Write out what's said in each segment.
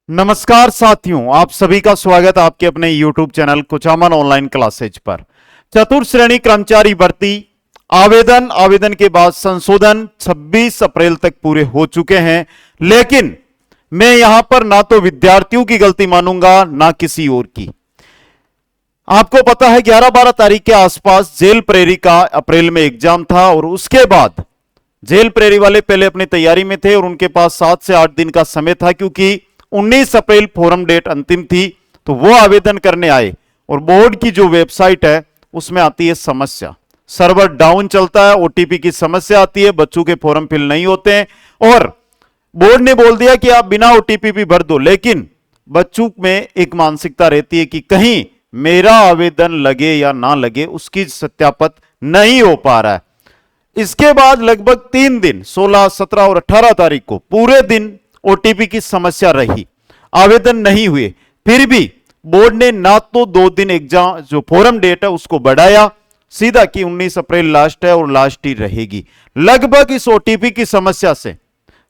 नमस्कार साथियों, आप सभी का स्वागत है आपके अपने YouTube channel Kuchaman online classes पर। चतुर्थ श्रेणी कर्मचारी भर्ती आवेदन के बाद संशोधन 26 अप्रैल तक पूरे हो चुके हैं, लेकिन मैं यहां पर ना तो विद्यार्थियों की गलती मानूंगा ना किसी और की। आपको पता है 11-12 तारीख के आसपास जेल प्रेरी का अप्रैल में एग्जाम था और उसके बाद जेल प्रेरी वाले पहले अपनी तैयारी में थे और उनके पास 7 से 8 दिन का समय था, क्योंकि 19 अप्रैल फोरम डेट अंतिम थी। तो वो आवेदन करने आए और बोर्ड की जो वेबसाइट है उसमें आती है समस्या, सर्वर डाउन चलता है, ओटीपी की समस्या आती है, बच्चों के फॉर्म फिल नहीं होते हैं और बोर्ड ने बोल दिया कि आप बिना ओटीपी भी भर दो। लेकिन बच्चों में एक मानसिकता रहती है कि कहीं मेरा आवेदन लगे या ना लगे, उसकी सत्यापन नहीं हो पा रहा है। इसके बाद लगभग 3 दिन 16, 17 और 18 तारीख को पूरे दिन ओटीपी की समस्या रही, आवेदन नहीं हुए। फिर भी बोर्ड ने ना तो 2 दिन एग्जाम जो फोरम डेट है उसको बढ़ाया, सीधा कि 19 अप्रैल लास्ट है और लास्ट ही रहेगी। लगभग इस ओटीपी की समस्या से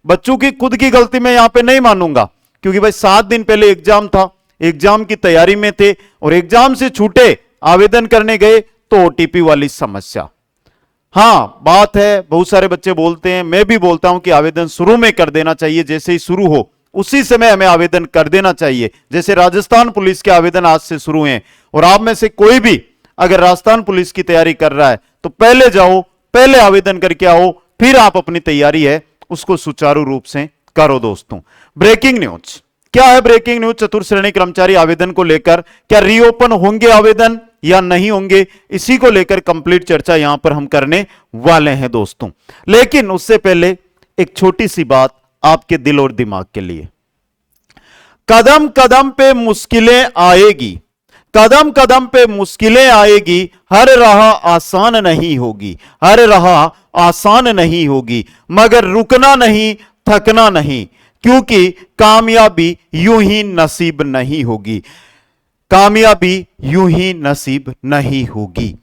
बच्चों की खुद की गलती मैं यहां पे नहीं मानूंगा, क्योंकि भाई 7 दिन पहले एग्जाम था, एग्जाम की तैयारी में थे और एग्जाम से छूटे आवेदन करने गए तो ओटीपी वाली समस्या। हां, बात है, बहुत सारे बच्चे बोलते हैं, मैं भी बोलता हूं कि आवेदन शुरू में कर देना चाहिए, जैसे ही शुरू हो उसी समय हमें आवेदन कर देना चाहिए। जैसे राजस्थान पुलिस के आवेदन आज से शुरू हैं और आप में से कोई भी अगर राजस्थान पुलिस की तैयारी कर रहा है तो पहले जाओ, पहले आवेदन करके आओ, फिर आप अपनी तैयारी है उसको सुचारू रूप से करो। दोस्तों, ब्रेकिंग न्यूज क्या है? ब्रेकिंग न्यूज चतुर्थ श्रेणी कर्मचारी आवेदन को लेकर, क्या रीओपन होंगे आवेदन या नहीं होंगे, इसी को लेकर कंप्लीट चर्चा यहां पर हम करने वाले हैं दोस्तों। लेकिन उससे पहले एक छोटी सी बात आपके दिल और दिमाग के लिए। कदम कदम पे मुश्किलें आएगी, कदम कदम पे मुश्किलें आएगी, हर राह आसान नहीं होगी, हर राह आसान नहीं होगी, मगर रुकना नहीं, थकना नहीं, क्योंकि कामयाबी यूं ही नसीब नहीं होगी, कामयाबी यूं ही नसीब नहीं होगी।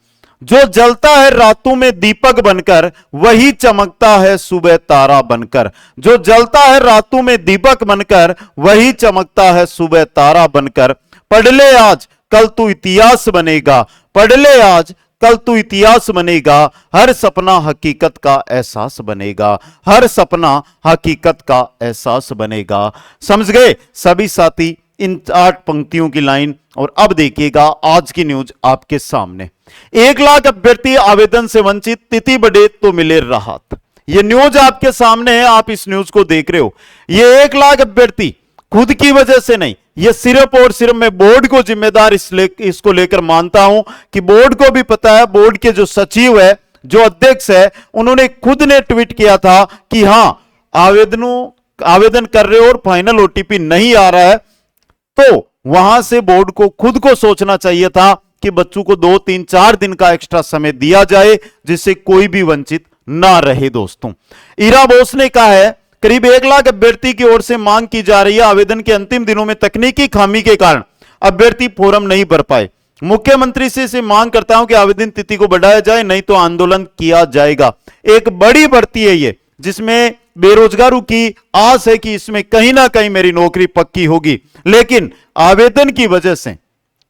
जो जलता है रातों में दीपक बनकर, वही चमकता है सुबह तारा बनकर। जो जलता है रातों में दीपक बनकर, वही चमकता है सुबह तारा बनकर। पढ़ ले आज कल तू इतिहास बनेगा, पढ़ ले आज कल तू इतिहास बनेगा, हर सपना हकीकत का एहसास बनेगा, हर सपना हकीकत का एहसास बनेगा। समझ गए सभी साथी इन 8 पंक्तियों की लाइन? और अब देखिएगा आज की न्यूज आपके सामने। 1 लाख अभ्यर्थी आवेदन से वंचित, तिथि बढ़े तो मिले राहत। यह न्यूज आपके सामने है, आप इस न्यूज को देख रहे हो। यह 1 लाख अभ्यर्थी खुद की वजह से नहीं, यह सिर्फ और सिर्फ मैं बोर्ड को जिम्मेदार इसको लेकर मानता हूं कि बोर्ड को भी पता है, बोर्ड के जो सचिव है, जो अध्यक्ष है, उन्होंने खुद ने ट्वीट किया था कि हां आवेदन कर रहे हो और फाइनल ओटीपी नहीं आ रहा है, तो वहां से बोर्ड को खुद को सोचना चाहिए था कि बच्चों को 2, 3, 4 दिन का एक्स्ट्रा समय दिया जाए, जिससे कोई भी वंचित ना रहे। दोस्तों, ईरा बोस ने कहा है करीब 1 लाख अभ्यर्थी की ओर से मांग की जा रही है, आवेदन के अंतिम दिनों में तकनीकी खामी के कारण अभ्यर्थी फॉर्म नहीं भर पाए। मुख्यमंत्री से इसे मांग करता हूं कि आवेदन तिथि को बढ़ाया जाए, नहीं तो आंदोलन किया जाएगा। एक बड़ी भर्ती है ये, जिसमें बेरोजगारों की आस है कि इसमें कहीं ना कहीं मेरी नौकरी पक्की होगी, लेकिन आवेदन की वजह से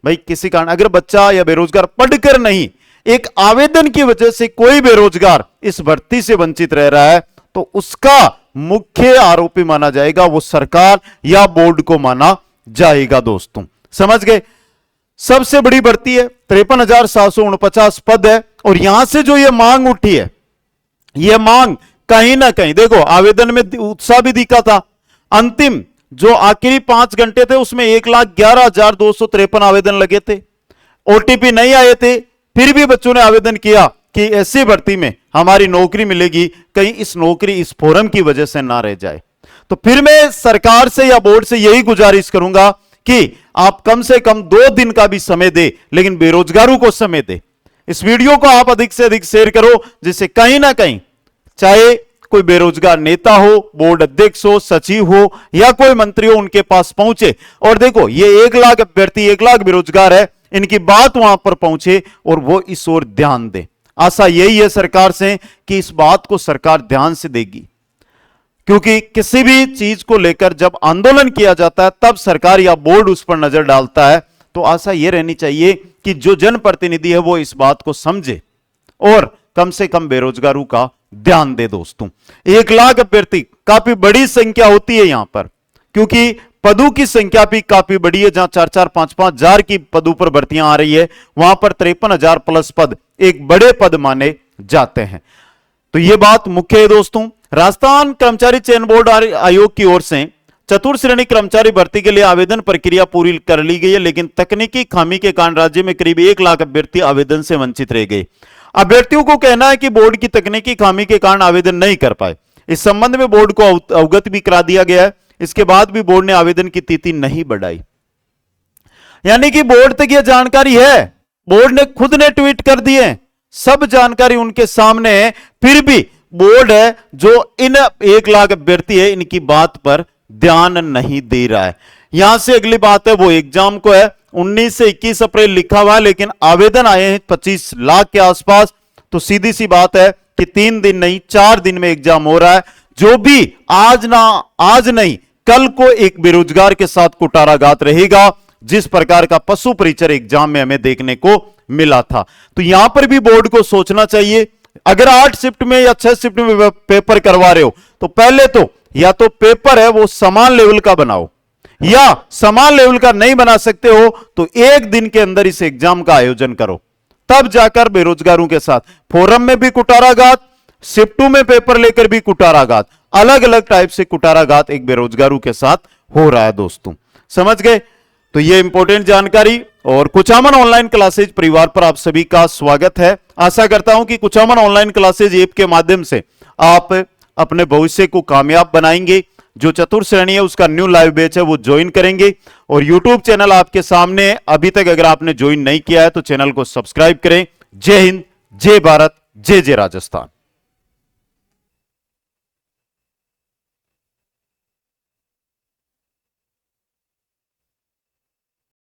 भाई किसी कारण अगर बच्चा या बेरोजगार पढ़कर नहीं, एक आवेदन की वजह से कोई बेरोजगार इस भर्ती से वंचित रह रहा है, तो उसका मुख्य आरोपी माना जाएगा, वो सरकार या बोर्ड को माना जाएगा। दोस्तों, समझ गए? सबसे बड़ी भर्ती है, 53,749 पद है और यहां से जो यह मांग उठी है, यह मांग कहीं ना कहीं देखो आवेदन में उत्साह भी दिखा था। अंतिम जो आखिरी 5 घंटे थे उसमें 1,11,253 आवेदन लगे थे, ओटीपी नहीं आए थे, फिर भी बच्चों ने आवेदन किया कि ऐसी भर्ती में हमारी नौकरी मिलेगी, कहीं इस नौकरी इस फोरम की वजह से ना रह जाए। तो फिर मैं सरकार से या बोर्ड से यही गुजारिश करूंगा कि आप कम से कम 2 दिन का भी समय दे, लेकिन बेरोजगारों को समय दे। इस वीडियो को आप अधिक से अधिक शेयर करो, जिससे कहीं ना कहीं चाहे कोई बेरोजगार नेता हो, बोर्ड अध्यक्ष हो, सचिव हो या कोई मंत्री हो, उनके पास पहुंचे। और देखो ये 1 लाख अभ्यर्थी, 1 लाख बेरोजगार है, इनकी बात वहां पर पहुंचे और वो इस ओर ध्यान दे। आशा यही है सरकार से कि इस बात को सरकार ध्यान से देगी, क्योंकि किसी भी चीज को लेकर जब आंदोलन किया जाता है तब सरकार या बोर्ड उस पर नजर डालता है। तो आशा यह रहनी चाहिए कि जो जनप्रतिनिधि है वो इस बात को समझे और कम से कम बेरोजगारों का ध्यान दे। दोस्तों 1 लाख अभ्यर्थी काफी बड़ी संख्या होती है यहां पर, क्योंकि पदों की संख्या भी काफी बड़ी है। जहां 4-4, 5-5 हजार की पदों पर भर्तियां आ रही है, वहां पर 53,000 प्लस पद एक बड़े पद माने जाते हैं। तो यह बात मुख्य है। दोस्तों राजस्थान कर्मचारी चयन बोर्ड आयोग की ओर से चतुर्थ श्रेणी कर्मचारी भर्ती के लिए आवेदन प्रक्रिया पूरी कर ली गई है, लेकिन तकनीकी खामी के कारण राज्य में करीब 1 लाख अभ्यर्थी आवेदन से वंचित रह गए। अभ्यर्थियों को कहना है कि बोर्ड की तकनीकी खामी के कारण आवेदन नहीं कर पाए। इस संबंध में बोर्ड को अवगत भी करा दिया गया है। इसके बाद भी बोर्ड ने आवेदन की तिथि नहीं बढ़ाई, यानी कि बोर्ड तक यह जानकारी है, बोर्ड ने खुद ने ट्वीट कर दिए, सब जानकारी उनके सामने है, फिर भी बोर्ड है जो इन 1 लाख अभ्यर्थी है इनकी बात पर ध्यान नहीं दे रहा है। यहां से अगली बात है वो एग्जाम को है 19 से 21 अप्रैल लिखा हुआ है, लेकिन आवेदन आए हैं 25 लाख के आसपास। तो सीधी सी बात है कि 3 दिन नहीं 4 दिन में एग्जाम हो रहा है। जो भी आज नहीं कल को एक बेरोजगार के साथ कुटाराघात रहेगा, जिस प्रकार का पशु परिचर एग्जाम में हमें देखने को मिला था। तो यहां पर भी बोर्ड को सोचना चाहिए, अगर 8 शिफ्ट में या 6 शिफ्ट में पेपर करवा रहे हो तो पहले तो या तो पेपर है वो समान लेवल का बनाओ, या समान लेवल का नहीं बना सकते हो तो 1 दिन के अंदर इस एग्जाम का आयोजन करो, तब जाकर बेरोजगारों के साथ फोरम में भी कुटाराघात, शिफ्टों में पेपर लेकर भी कुटाराघात, अलग अलग टाइप से कुटाराघात एक बेरोजगारों के साथ हो रहा है। दोस्तों समझ गए? तो यह इंपॉर्टेंट जानकारी और कुचामन ऑनलाइन क्लासेज परिवार पर आप सभी का स्वागत है। आशा करता हूं कि कुचामन ऑनलाइन क्लासेज ऐप के माध्यम से आप अपने भविष्य को कामयाब बनाएंगे। जो चतुर्थ श्रेणी है उसका न्यू लाइव बैच है वो ज्वाइन करेंगे, और यूट्यूब चैनल आपके सामने, अभी तक अगर आपने ज्वाइन नहीं किया है तो चैनल को सब्सक्राइब करें। जय हिंद, जय भारत, जय जय राजस्थान।